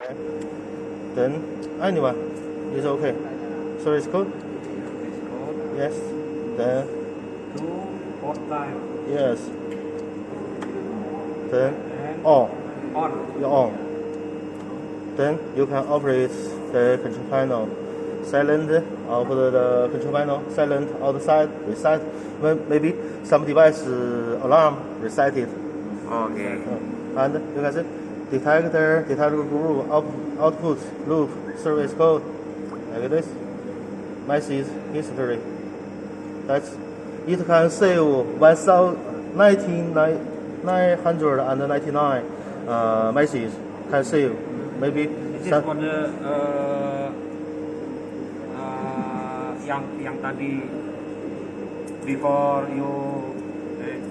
Okay. Then anyone is okay. Service code? Yes. Then 245. yes. Then on. You're on. Then you can operate the control panel. Silent of the control panel. Silent outside. Reset. Maybe some device alarm reset it. Okay. And you can see detector group output loop service code like this. Message history. That's it can save 1,999 messages can save maybe This is for the yang tadi before you